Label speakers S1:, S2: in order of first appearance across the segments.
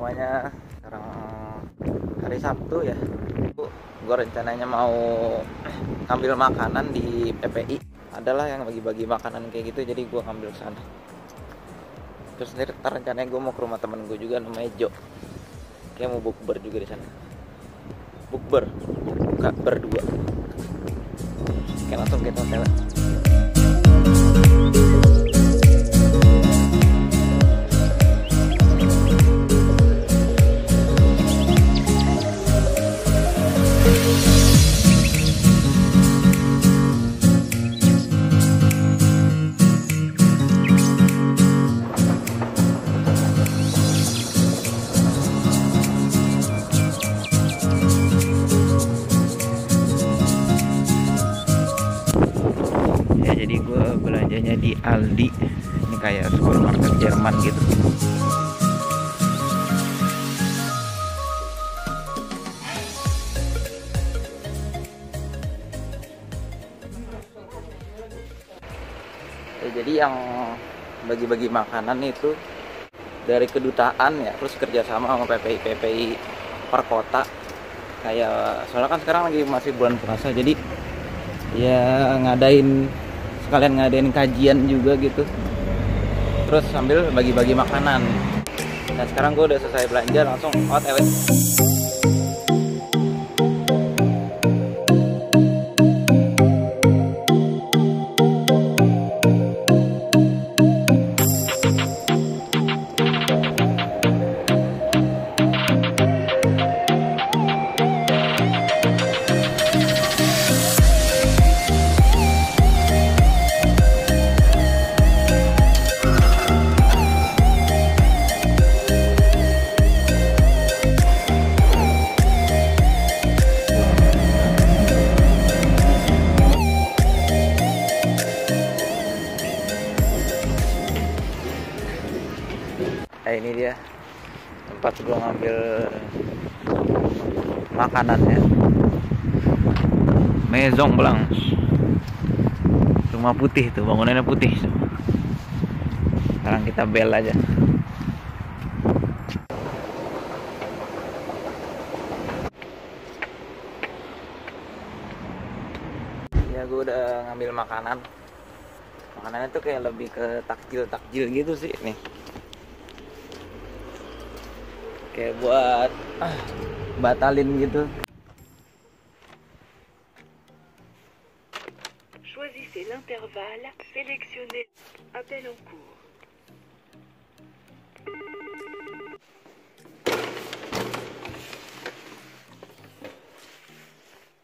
S1: semuanya. Sekarang hari Sabtu ya. Gue rencananya mau ngambil makanan di PPI. Adalah yang bagi-bagi makanan kayak gitu, jadi gue ngambil sana. Terus ntar rencananya gue mau ke rumah temen gue juga namanya Jo. Kayak mau bukber juga di sana. Bukber, buka berdua. Oke, langsung kita hotel. Ya, jadi gue belanjanya di Aldi. Ini kayak supermarket Jerman gitu. Ya, jadi yang bagi-bagi makanan itu dari kedutaan ya, terus kerjasama sama PPI per kota. Kayak soalnya kan sekarang lagi masih bulan puasa, jadi ya sekalian ngadain kajian juga gitu, terus sambil bagi-bagi makanan. Nah sekarang gue udah selesai belanja, langsung OTW. Nah ini dia tempat gue ngambil makanannya. Maison Blanche, rumah putih tuh, bangunannya putih. Sekarang kita bel aja. Ya gue udah ngambil makanannya tuh kayak lebih ke takjil gitu sih nih, kayak buat batalin gitu.
S2: Choisissez l'intervalle, sélectionnez appel en cours.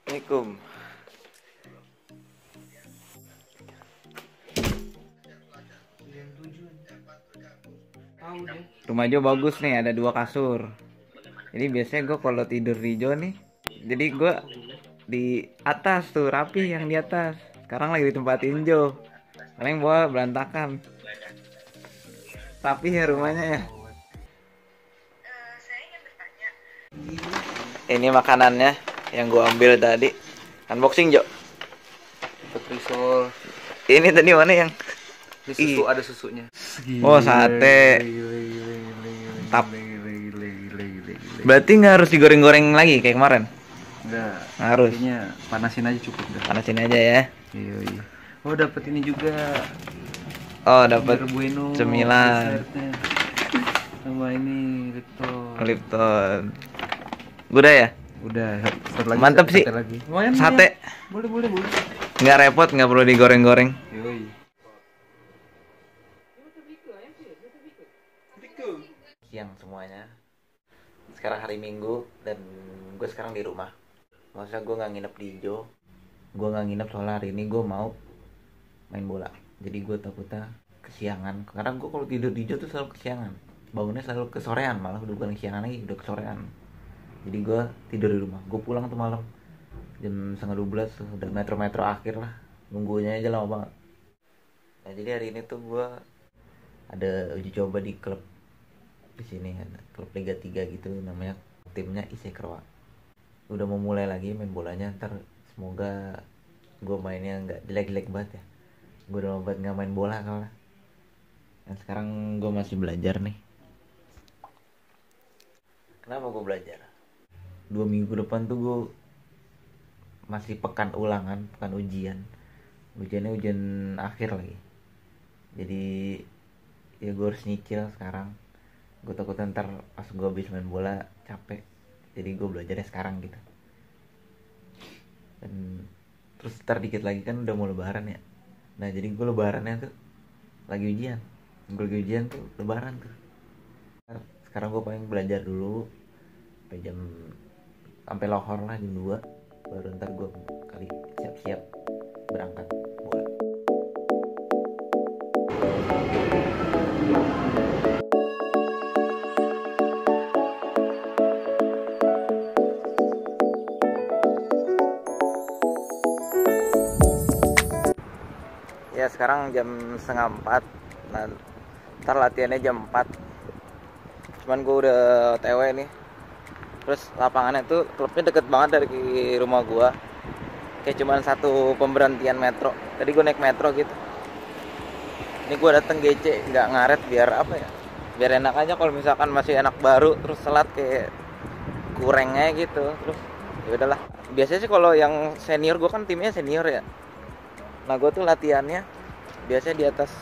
S1: Assalamualaikum. Rumah Jo bagus nih, ada 2 kasur. Jadi biasanya gue kalau tidur di Jo nih, jadi gue di atas tuh, rapi yang di atas. Sekarang lagi ditempatin Jo, karena yang bawah berantakan. Rapi ya rumahnya ya. Ini makanannya yang gue ambil tadi. Unboxing Jo.
S3: Risol.
S1: Ini tadi mana yang?
S3: Ini susu, ada susunya.
S1: Oh, sate. Tap. Berarti nggak harus digoreng-goreng lagi kayak kemarin?
S3: Enggak.
S1: Harus.
S3: Kayaknya panasin aja cukup dah.
S1: Panasin aja ya.
S3: Iya, iya. Oh, dapat ini juga.
S1: Oh, dapat
S3: Kinder Bueno,
S1: cemilan.
S3: dessertnya. Sama ini Lipton.
S1: Lipton. Udah ya?
S3: Udah, satu lagi.
S1: Mantep sih.
S3: Lagi. Lumayan,
S1: Sate.
S3: Boleh.
S1: Nggak repot, nggak perlu digoreng-goreng.
S3: Yoi.
S1: Siang semuanya. Sekarang hari Minggu dan gue sekarang di rumah. Maksudnya gue nggak nginep di Jo. Gue nggak nginep soalnya hari ini gue mau main bola. Jadi gue takutnya kesiangan. Karena gue kalau tidur di Jo tuh selalu kesiangan. Bangunnya selalu kesorean, malah udah bukan kesiangan lagi, udah kesorean. Jadi gue tidur di rumah. Gue pulang tuh malam jam 11:30 tuh, udah metro akhir lah. Nunggunya aja lama banget. Nah jadi hari ini tuh gue ada uji coba di klub di sini, ada klub Liga 3 gitu, namanya timnya Isekroa. Udah mau mulai lagi main bolanya, ntar semoga gue mainnya nggak jelek-jelek banget ya. Gue udah lama banget nggak main bola soalnya. Dan sekarang gue masih belajar nih. Kenapa gue belajar? 2 minggu ke depan tuh gue masih pekan ulangan, pekan ujian. Ujiannya ujian akhir lagi. Jadi ya gue harus nyicil sekarang. Gue takut ntar pas gue habis main bola capek. Jadi gue belajarnya sekarang gitu. Dan terus ntar dikit lagi kan udah mau lebaran ya. Nah jadi gue lebarannya tuh lagi ujian. Gue lagi ujian tuh lebaran tuh. Sekarang gue paling belajar dulu sampai sampai lohor lah jam 2. Baru ntar gue kali siap-siap berangkat bola. Ya sekarang jam 3:30. Nah, ntar latihannya jam 4. Cuman gue udah OTW nih. Terus lapangannya tuh klubnya deket banget dari rumah gue. Kayak cuman satu pemberhentian metro. Tadi gue naik metro gitu. Ini gue dateng GC nggak ngaret biar apa ya? Biar enak aja kalau misalkan masih anak baru terus selat kayak kurangnya gitu. Terus ya udahlah. Biasanya sih kalau yang senior, gue kan timnya senior ya. Nah gue tuh latihannya biasanya di atas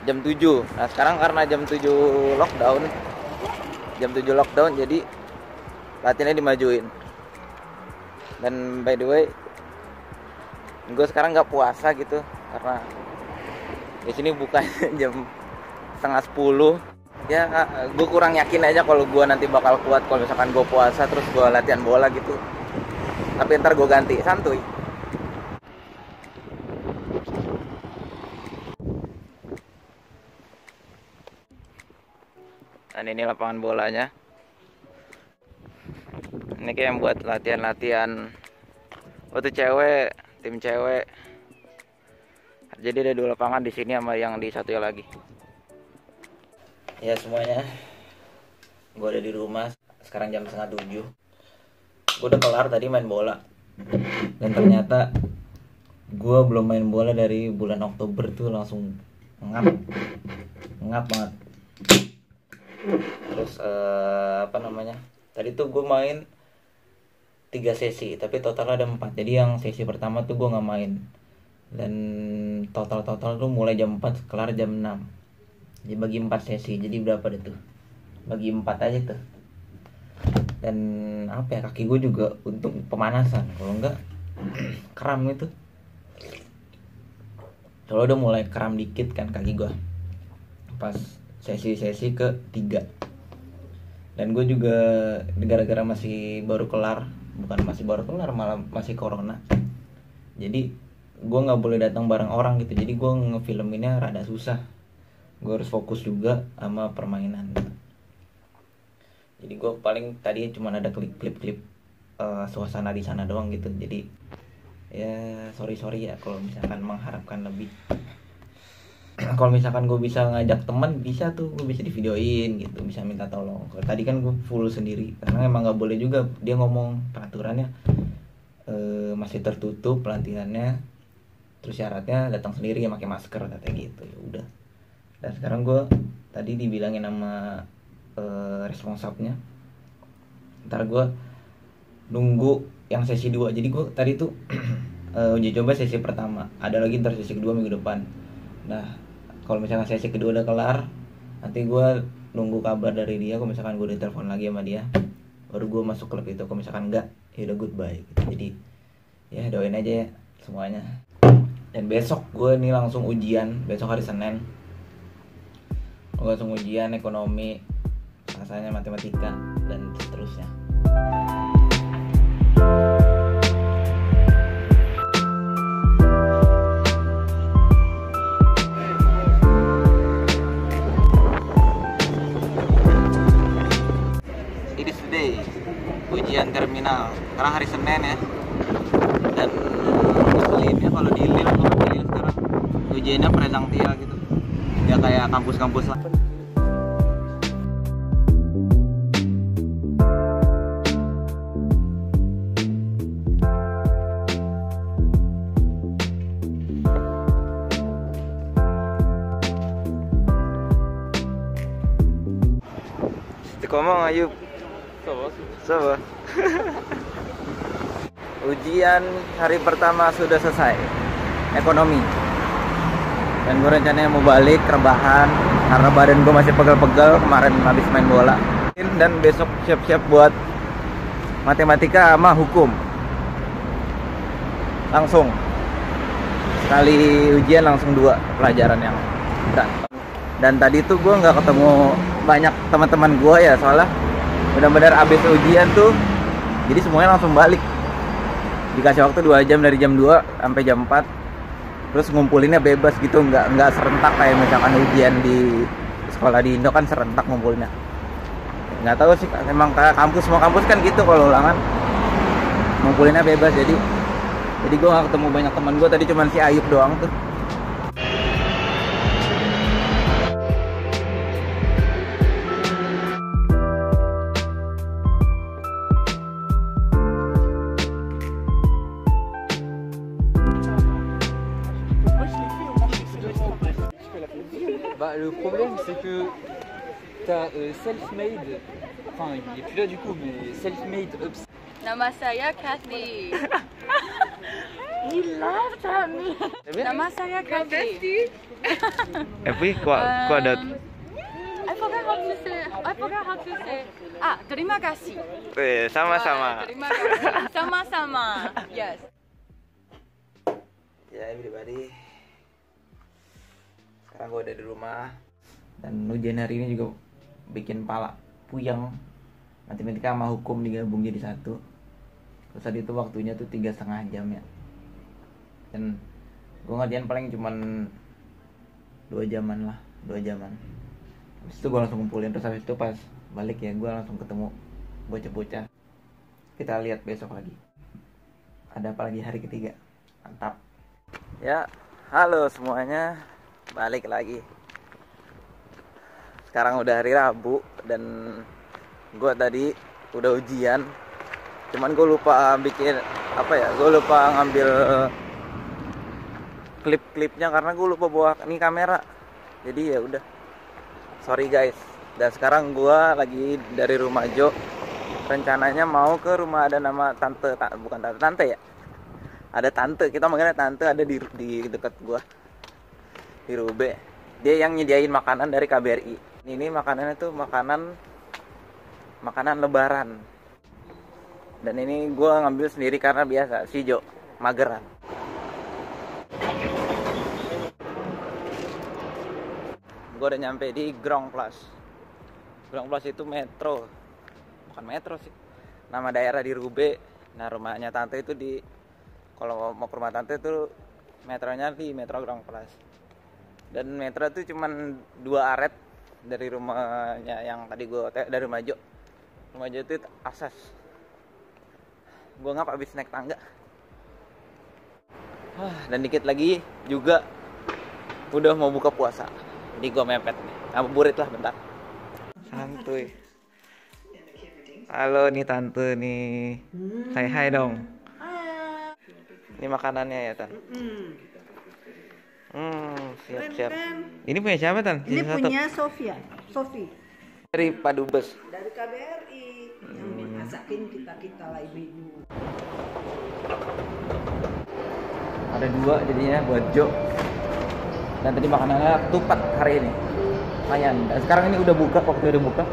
S1: jam 7. Nah sekarang karena jam 7 lockdown, jadi latihannya dimajuin. Dan by the way, gue sekarang nggak puasa gitu karena di sini buka jam 9:30. Ya gue kurang yakin aja kalau gue nanti bakal kuat kalau misalkan gue puasa terus gue latihan bola gitu. Tapi ntar gue ganti, santuy. Dan ini lapangan bolanya. Ini kayak buat latihan-latihan waktu cewek, tim cewek. Jadi ada 2 lapangan di sini sama yang di satu lagi. Ya semuanya, gue ada di rumah. Sekarang jam 6:30. Gue udah kelar tadi main bola. Dan ternyata gue belum main bola dari bulan Oktober tuh langsung ngap banget. Terus tadi tuh gue main 3 sesi, tapi total ada 4. Jadi yang sesi pertama tuh gue nggak main. Dan total tuh mulai jam 4 kelar jam 6. Jadi bagi 4 sesi, jadi berapa deh tuh? Bagi 4 aja tuh. Dan apa ya, kaki gue juga untuk pemanasan. Kalau enggak kram gitu. Kalau udah mulai kram dikit kan kaki gue pas sesi-sesi ke-3. Dan gue juga gara-gara masih baru kelar, malah masih corona. Jadi gue nggak boleh datang bareng orang gitu. Jadi gue ngefilminnya rada susah. Gue harus fokus juga sama permainan. Jadi gue paling tadi cuma ada klip-klip suasana di sana doang gitu. Jadi ya sorry ya kalau misalkan mengharapkan lebih. Kalau misalkan gue bisa ngajak teman, bisa tuh gue bisa divideoin gitu, bisa minta tolong. Kalau tadi kan gue full sendiri karena emang nggak boleh juga, dia ngomong peraturannya masih tertutup pelatihannya, terus syaratnya datang sendiri ya pakai masker katanya gitu. Ya udah. Dan sekarang gue tadi dibilangin sama responsabnya, ntar gue nunggu yang sesi 2. Jadi gue tadi tuh uji coba sesi pertama, ada lagi ntar sesi kedua minggu depan. Nah kalau misalkan sesi kedua udah kelar, nanti gue nunggu kabar dari dia. Kalau misalkan gue ditelepon lagi sama dia, baru gue masuk klub itu. Kalau misalkan enggak, ya udah goodbye gitu. Jadi ya doain aja ya semuanya. Dan besok gue nih langsung ujian, besok hari Senin gue langsung ujian ekonomi, rasanya matematika dan seterusnya. Ujian terminal sekarang hari Senin ya. Dan ngeselinnya kalau di Lil, gue di Lil sekarang ujiannya presangtial gitu, ya kayak kampus-kampus lah. Istiqomah Ayub. Coba. Ujian hari pertama sudah selesai. Ekonomi. Dan gue rencananya mau balik rebahan karena badan gue masih pegel-pegel kemarin habis main bola. Dan besok siap-siap buat matematika sama hukum. Langsung sekali ujian langsung 2 pelajaran yang berat. Dan tadi tuh gue nggak ketemu banyak teman-teman gue ya, soalnya benar-benar abis ujian tuh jadi semuanya langsung balik. Dikasih waktu 2 jam dari jam 2 sampai jam 4. Terus ngumpulinnya bebas gitu, nggak serentak kayak misalkan ujian di sekolah di Indo kan serentak ngumpulinnya. Nggak tahu sih, emang kayak kampus, semua kampus kan gitu kalau ulangan ngumpulinnya bebas. Jadi gue nggak ketemu banyak teman gue, tadi cuman si Ayub doang tuh.
S4: Bah, le problème c'est que t'as self-made, enfin il est plus là du coup, mais self-made ups.
S5: Nama saya Kathy. He laughed at me. Nama saya Kathy.
S1: Tapi kok ada
S5: I forgot how to say. Ah, terima kasih.
S1: sama-sama.
S5: Terima kasih. Sama-sama. Yes.
S1: Ya everybody, sekarang gue udah di rumah dan ujian hari ini juga bikin pala puyeng. Matematika sama hukum digabung jadi satu. Terus tadi itu waktunya tuh 3,5 jam ya. Dan gue ngerjain paling cuman 2 jaman lah, 2 jaman. Habis itu gue langsung kumpulin, terus habis itu pas balik ya gue langsung ketemu bocah-bocah. Kita lihat besok lagi. Ada apa lagi hari ketiga. Mantap. Ya, halo semuanya. Balik lagi. Sekarang udah hari Rabu dan gue tadi udah ujian. Cuman gue lupa bikin apa ya? Gue lupa ngambil klip-klipnya karena gue lupa bawa ini kamera. Jadi ya udah. Sorry guys. Dan sekarang gue lagi dari rumah Jo. Rencananya mau ke rumah ada nama tante, bukan tante ya. Ada tante, kita manggilnya tante, ada di dekat gue. Di Rube. Dia yang nyediain makanan dari KBRI. Ini makanannya tuh makanan lebaran. Dan ini gue ngambil sendiri karena biasa si Jo mageran. Gue udah nyampe di Grong Plus. Grong Plus itu metro, bukan metro sih, nama daerah di Rube. Nah rumahnya tante itu di, kalau mau ke rumah tante itu metronya di Metro Grong Plus. Dan metro itu cuman 2 aret dari rumahnya yang tadi gue dari rumah Jo. Rumah Jo itu asas. Gue ngap abis naik tangga. Dan dikit lagi juga udah mau buka puasa. Jadi gue mepet nih. Ngabuburit lah bentar. Santuy. Halo nih tante nih. Say hi dong. Ini makanannya ya Tan. Siap-siap. Ini punya siapa Tan?
S6: Ini punya Sofi.
S1: Dari Padubes.
S6: Dari KBRI yang masakin kita lah ibu-ibu.
S1: Ada 2 jadinya buat Jo. Dan tadi makanannya ketupat hari ini. Lumayan. Dan sekarang ini udah buka, waktu udah buka.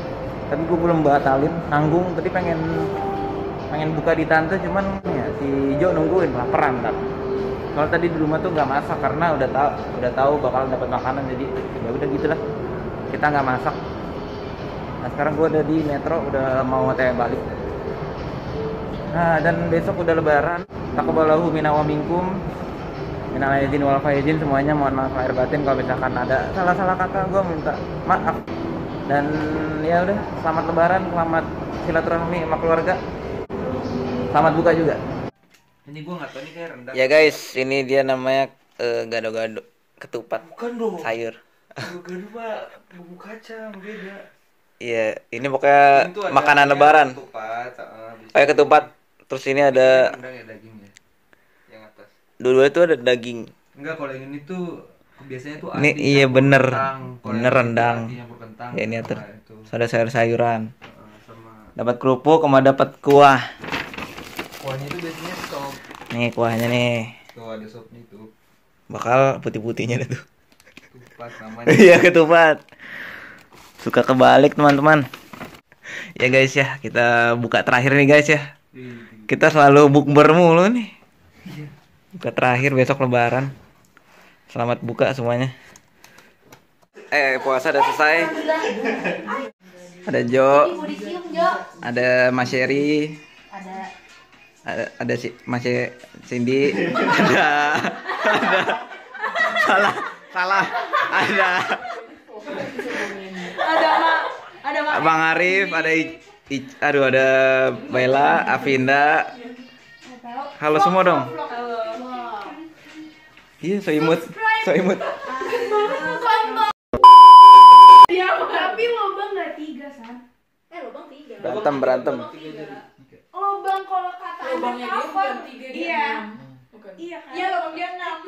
S1: Tapi gue belum batalin, nanggung. Tadi pengen buka di tante, cuman ya si Jo nungguin, laparan kan. Kalau tadi di rumah tuh nggak masak karena udah tahu bakalan dapat makanan, jadi ya udah gitulah. Kita nggak masak. Nah sekarang gue udah di metro, udah mau balik. Nah dan besok udah lebaran. Taqabbalallahu minna wa minkum. Minal aidin wal faizin, semuanya mohon maaf lahir batin kalau misalkan ada salah-salah kata, gue minta maaf. Dan ya udah, selamat lebaran, selamat silaturahmi sama keluarga. Selamat buka juga.
S3: Ini gue nggak tahu nih kayak rendang.
S1: Ya guys, ini dia namanya gado-gado ketupat.
S3: Bukan dong.
S1: Sayur.
S3: Gado mah bumbu kacang beda.
S1: Iya, ini pokoknya makanan lebaran.
S3: Ketupat,
S1: Oh ya ketupat. Terus ini ada
S3: rendang ya, dagingnya. Yang atas.
S1: dua-dua itu ada daging.
S3: Enggak, kalau yang ini tuh biasanya tuh
S1: Ini
S3: ati
S1: iya
S3: campur
S1: bener.
S3: kentang. Kalau
S1: Bener
S3: yang
S1: rendang.
S3: ati campur kentang.
S1: Ya ini
S3: sama
S1: tuh.
S3: itu.
S1: Ada sayur-sayuran.
S3: Sama
S1: Dapat kerupuk sama dapat kuah.
S3: Kuahnya itu biasanya sop.
S1: Nih kuahnya nih.
S3: Tuh ada sopnya tuh.
S1: Bakal putih-putihnya dah tuh.
S3: Tupat namanya.
S1: Iya ketupat. Suka kebalik teman-teman. Ya guys ya, kita buka terakhir nih guys ya. Kita selalu bukber mulu nih. Buka terakhir besok lebaran. Selamat buka semuanya. Puasa udah selesai. Ada Jo, ada Mas Sherry, ada si Mas Cindy, ada salah, ada Bang Arif, ada ada Bella, Avinda. Halo semua dong. Iya, so imut.
S5: Tapi lobang nggak 3, San.
S6: Lubang 3.
S1: Berantem.
S5: Lobang kalau kata lobangnya dia bukan 3, dia 6. Iya kan? Iya, lobang dia 6.